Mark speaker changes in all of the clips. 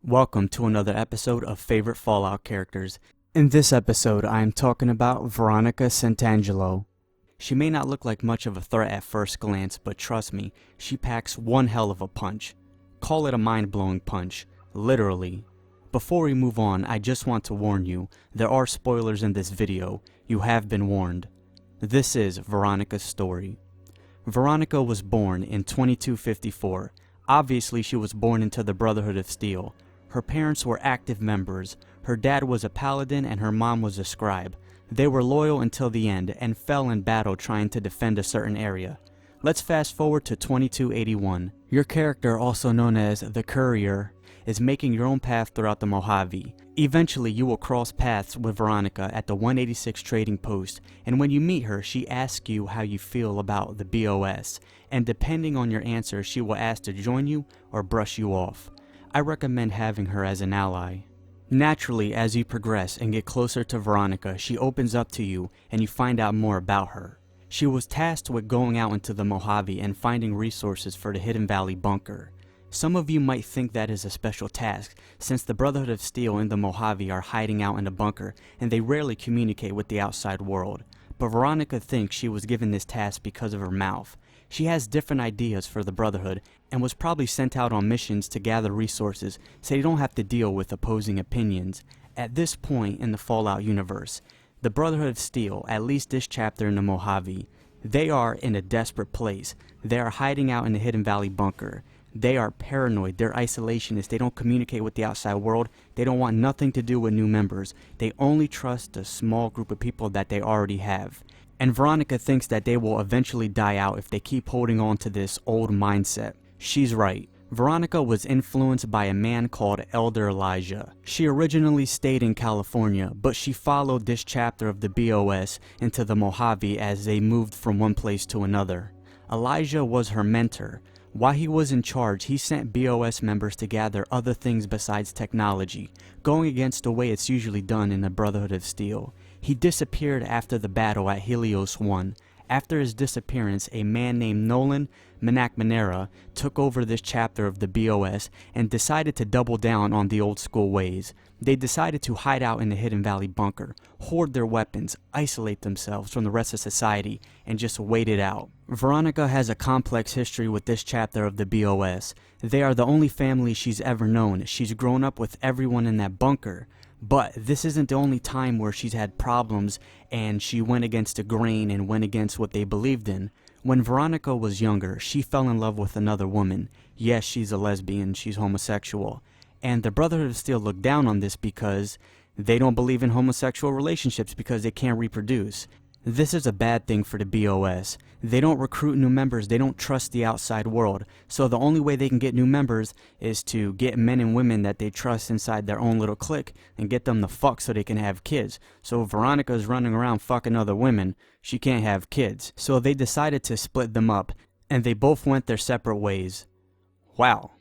Speaker 1: Welcome to another episode of Favorite Fallout Characters. In this episode, I am talking about Veronica Santangelo. She may not look like much of a threat at first glance, but trust me, she packs one hell of a punch. Call it a mind-blowing punch, literally. Before we move on, I just want to warn you, there are spoilers in this video. You have been warned. This is Veronica's story. Veronica was born in 2254. Obviously, she was born into the Brotherhood of Steel. Her parents were active members. Her dad was a paladin and her mom was a scribe. They were loyal until the end and fell in battle trying to defend a certain area. Let's fast forward to 2281. Your character, also known as the Courier, is making your own path throughout the Mojave. Eventually, you will cross paths with Veronica at the 186 trading post, and when you meet her, she asks you how you feel about the BOS, and depending on your answer, she will ask to join you or brush you off. I recommend having her as an ally. Naturally, as you progress and get closer to Veronica, she opens up to you and you find out more about her. She was tasked with going out into the Mojave and finding resources for the Hidden Valley bunker. Some of you might think that is a special task, since the Brotherhood of Steel and the Mojave are hiding out in a bunker and they rarely communicate with the outside world. But Veronica thinks she was given this task because of her mouth. She has different ideas for the Brotherhood and was probably sent out on missions to gather resources so they don't have to deal with opposing opinions. At this point in the Fallout universe, the Brotherhood of Steel, at least this chapter in the Mojave, they are in a desperate place. They are hiding out in the Hidden Valley bunker. They are paranoid, they're isolationists, they don't communicate with the outside world, they don't want nothing to do with new members. They only trust a small group of people that they already have. And Veronica thinks that they will eventually die out if they keep holding on to this old mindset. She's right. Veronica was influenced by a man called Elder Elijah. She originally stayed in California, but she followed this chapter of the BOS into the Mojave as they moved from one place to another. Elijah was her mentor. While he was in charge, he sent BOS members to gather other things besides technology, going against the way it's usually done in the Brotherhood of Steel. He disappeared after the battle at Helios 1. After his disappearance, a man named Nolan Manera took over this chapter of the BOS and decided to double down on the old school ways. They decided to hide out in the Hidden Valley bunker, hoard their weapons, isolate themselves from the rest of society, and just wait it out. Veronica has a complex history with this chapter of the BOS. They are the only family she's ever known. She's grown up with everyone in that bunker. But this isn't the only time where she's had problems and she went against the grain and went against what they believed in. When Veronica was younger, she fell in love with another woman. Yes, she's a lesbian, she's homosexual. And the Brotherhood of Steel looked down on this because they don't believe in homosexual relationships because they can't reproduce. This is a bad thing for the BOS. They don't recruit new members, they don't trust the outside world. So the only way they can get new members is to get men and women that they trust inside their own little clique and get them to fuck so they can have kids. So Veronica's running around fucking other women, she can't have kids. So they decided to split them up, and they both went their separate ways. Wow,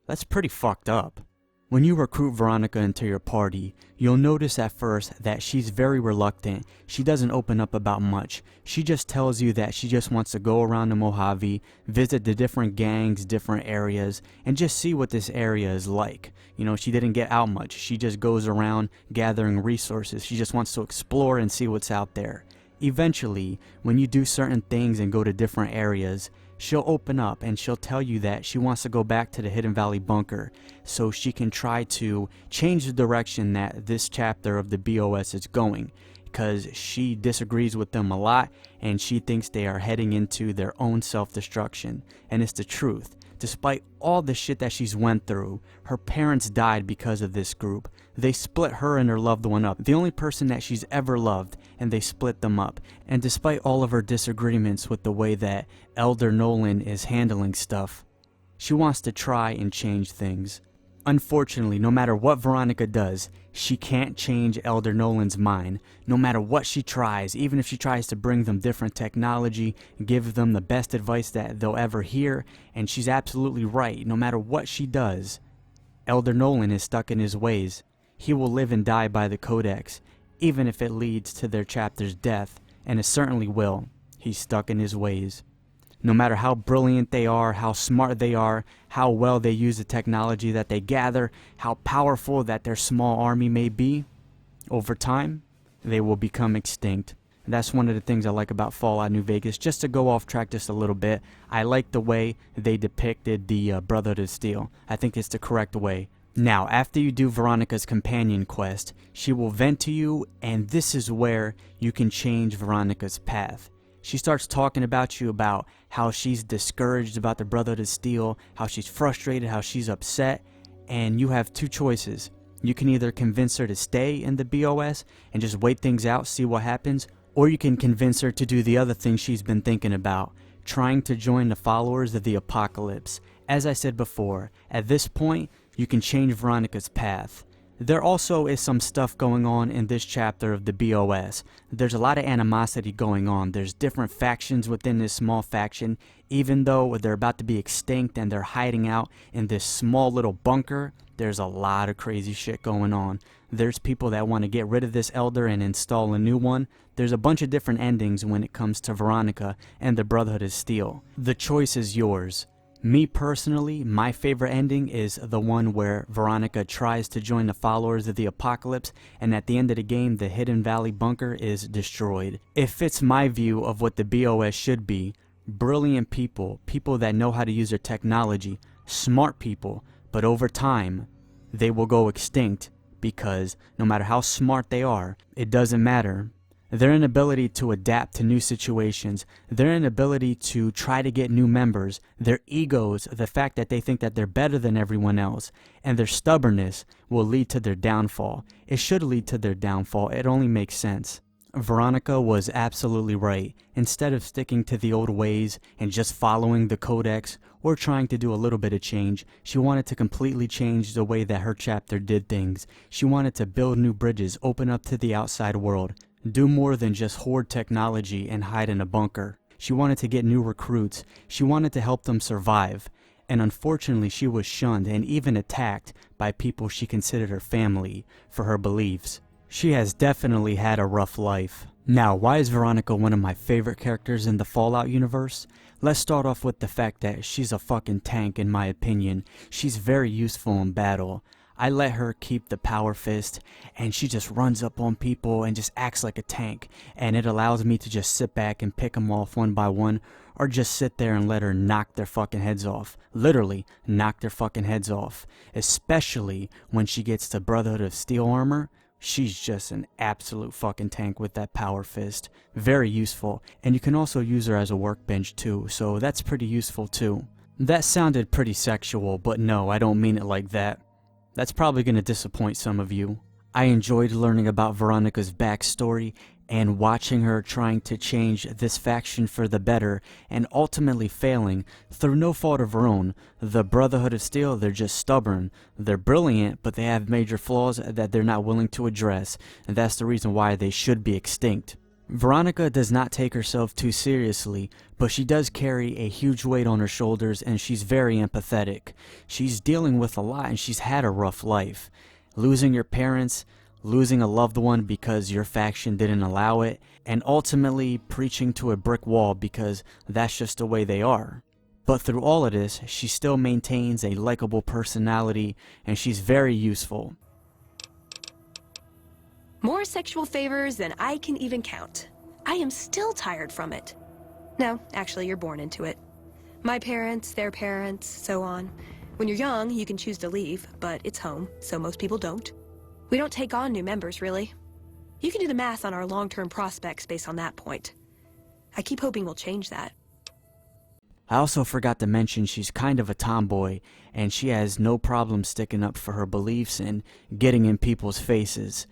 Speaker 1: that's pretty fucked up. When you recruit Veronica into your party, you'll notice at first that she's very reluctant. She doesn't open up about much. She just tells you that she just wants to go around the Mojave, visit the different gangs, different areas, and just see what this area is like. You know, she didn't get out much. She just goes around gathering resources. She just wants to explore and see what's out there. Eventually, when you do certain things and go to different areas, she'll open up and she'll tell you that she wants to go back to the Hidden Valley bunker so she can try to change the direction that this chapter of the BOS is going, because she disagrees with them a lot and she thinks they are heading into their own self-destruction. And it's the truth. Despite all the shit that she's went through, her parents died because of this group. They split her and her loved one up, the only person that she's ever loved, and they split them up. And despite all of her disagreements with the way that Elder Nolan is handling stuff, she wants to try and change things. Unfortunately, no matter what Veronica does, she can't change Elder Nolan's mind. No matter what she tries, even if she tries to bring them different technology, give them the best advice that they'll ever hear, and she's absolutely right, no matter what she does, Elder Nolan is stuck in his ways. He will live and die by the Codex, even if it leads to their chapter's death, and it certainly will. He's stuck in his ways. No matter how brilliant they are, how smart they are, how well they use the technology that they gather, how powerful that their small army may be, over time, they will become extinct. And that's one of the things I like about Fallout New Vegas. Just to go off track just a little bit, I like the way they depicted the Brotherhood of Steel. I think it's the correct way. Now, after you do Veronica's companion quest, she will vent to you, and this is where you can change Veronica's path. She starts talking about you about how she's discouraged about the Brotherhood of Steel, how she's frustrated, how she's upset, and you have two choices. You can either convince her to stay in the BOS and just wait things out, see what happens, or you can convince her to do the other thing she's been thinking about, trying to join the followers of the apocalypse. As I said before, at this point, you can change Veronica's path. There also is some stuff going on in this chapter of the BOS. There's a lot of animosity going on. There's different factions within this small faction. Even though they're about to be extinct and they're hiding out in this small little bunker, there's a lot of crazy shit going on. There's people that want to get rid of this elder and install a new one. There's a bunch of different endings when it comes to Veronica and the Brotherhood of Steel. The choice is yours. Me personally, my favorite ending is the one where Veronica tries to join the followers of the apocalypse, and at the end of the game, the Hidden Valley bunker is destroyed. It fits my view of what the BOS should be. Brilliant people, people that know how to use their technology, smart people, but over time, they will go extinct because no matter how smart they are, it doesn't matter. Their inability to adapt to new situations, their inability to try to get new members, their egos, the fact that they think that they're better than everyone else, and their stubbornness will lead to their downfall. It should lead to their downfall. It only makes sense. Veronica was absolutely right. Instead of sticking to the old ways and just following the codex or trying to do a little bit of change, she wanted to completely change the way that her chapter did things. She wanted to build new bridges, open up to the outside world. Do more than just hoard technology and hide in a bunker. She wanted to get new recruits. She wanted to help them survive. And unfortunately, she was shunned and even attacked by people she considered her family for her beliefs. She has definitely had a rough life. Now, why is Veronica one of my favorite characters in the Fallout universe? Let's start off with the fact that she's a fucking tank in my opinion. She's very useful in battle. I let her keep the power fist, and she just runs up on people and just acts like a tank, and it allows me to just sit back and pick them off one by one, or just sit there and let her knock their fucking heads off. Literally, knock their fucking heads off. Especially when she gets to Brotherhood of Steel armor. She's just an absolute fucking tank with that power fist. Very useful, and you can also use her as a workbench too, so that's pretty useful too. That sounded pretty sexual, but no, I don't mean it like that. That's probably going to disappoint some of you. I enjoyed learning about Veronica's backstory and watching her trying to change this faction for the better and ultimately failing through no fault of her own. The Brotherhood of Steel, they're just stubborn. They're brilliant, but they have major flaws that they're not willing to address, and that's the reason why they should be extinct. Veronica does not take herself too seriously, but she does carry a huge weight on her shoulders and she's very empathetic. She's dealing with a lot and she's had a rough life. Losing your parents, losing a loved one because your faction didn't allow it, and ultimately preaching to a brick wall because that's just the way they are. But through all of this, she still maintains a likable personality and she's very useful.
Speaker 2: More sexual favors than I can even count. I am still tired from it. No, actually, you're born into it. My parents, their parents, so on. When you're young, you can choose to leave, but it's home, so most people don't. We don't take on new members, really. You can do the math on our long-term prospects based on that point. I keep hoping we'll change that.
Speaker 1: I also forgot to mention she's kind of a tomboy, and she has no problem sticking up for her beliefs and getting in people's faces.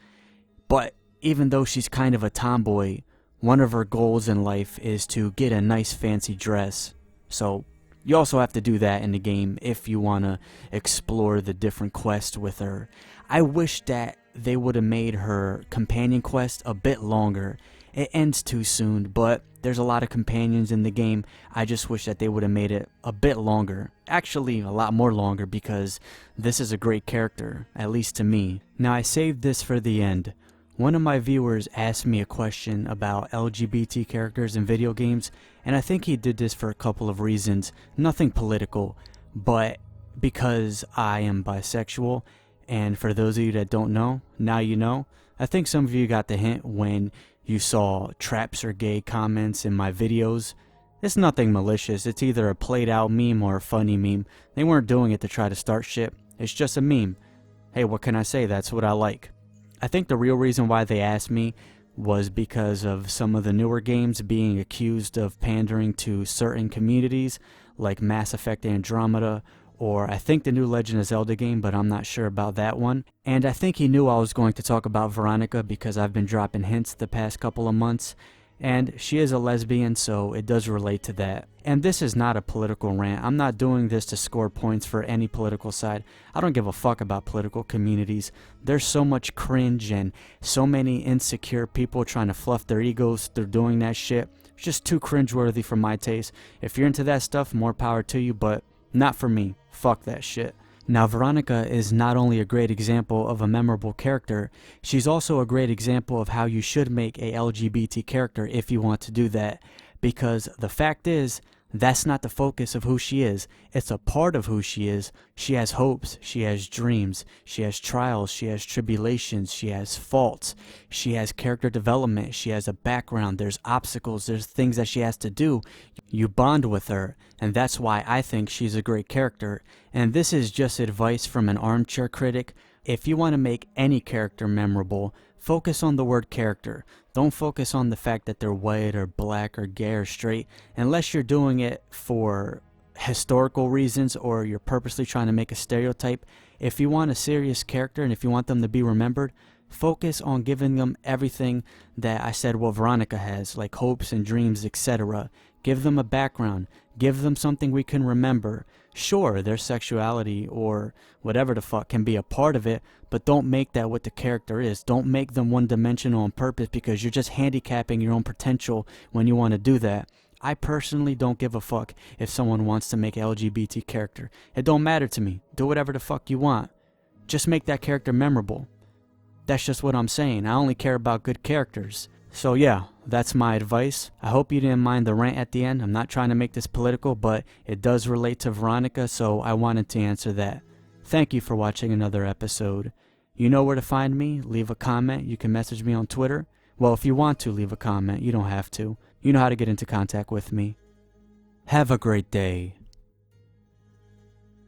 Speaker 1: But even though she's kind of a tomboy, one of her goals in life is to get a nice fancy dress. So you also have to do that in the game if you want to explore the different quests with her. I wish that they would have made her companion quest a bit longer. It ends too soon, but there's a lot of companions in the game. I just wish that they would have made it a bit longer. Actually, a lot more longer, because this is a great character, at least to me. Now, I saved this for the end. One of my viewers asked me a question about LGBT characters in video games, and I think he did this for a couple of reasons. Nothing political, but because I am bisexual, and for those of you that don't know, now you know. I think some of you got the hint when you saw traps or gay comments in my videos. It's nothing malicious. It's either a played out meme or a funny meme. They weren't doing it to try to start shit. It's just a meme. Hey, what can I say? That's what I like. I think the real reason why they asked me was because of some of the newer games being accused of pandering to certain communities, like Mass Effect Andromeda, or I think the new Legend of Zelda game, but I'm not sure about that one. And I think he knew I was going to talk about Veronica because I've been dropping hints the past couple of months. And she is a lesbian, so it does relate to that. And this is not a political rant. I'm not doing this to score points for any political side. I don't give a fuck about political communities. There's so much cringe and so many insecure people trying to fluff their egos through doing that shit. It's just too cringeworthy for my taste. If you're into that stuff, more power to you, but not for me. Fuck that shit. Now, Veronica is not only a great example of a memorable character, she's also a great example of how you should make a LGBT character if you want to do that. Because the fact is, that's not the focus of who she is. It's a part of who she is. She has hopes, she has dreams, she has trials, she has tribulations, she has faults, she has character development, she has a background, there's obstacles, there's things that she has to do. You bond with her, and that's why I think she's a great character. And this is just advice from an armchair critic. If you want to make any character memorable, focus on the word character. Don't focus on the fact that they're white or black or gay or straight, unless you're doing it for historical reasons or you're purposely trying to make a stereotype. If you want a serious character and if you want them to be remembered, focus on giving them everything that I said what Veronica has, like hopes and dreams, etc. Give them a background. Give them something we can remember. Sure, their sexuality or whatever the fuck can be a part of it, but don't make that what the character is. Don't make them one-dimensional on purpose because you're just handicapping your own potential when you want to do that. I personally don't give a fuck if someone wants to make an LGBT character. It don't matter to me. Do whatever the fuck you want. Just make that character memorable. That's just what I'm saying. I only care about good characters. So yeah, that's my advice. I hope you didn't mind the rant at the end. I'm not trying to make this political, but it does relate to Veronica, so I wanted to answer that. Thank you for watching another episode. You know where to find me. Leave a comment. You can message me on Twitter. Well, if you want to leave a comment, you don't have to. You know how to get into contact with me. Have a great day.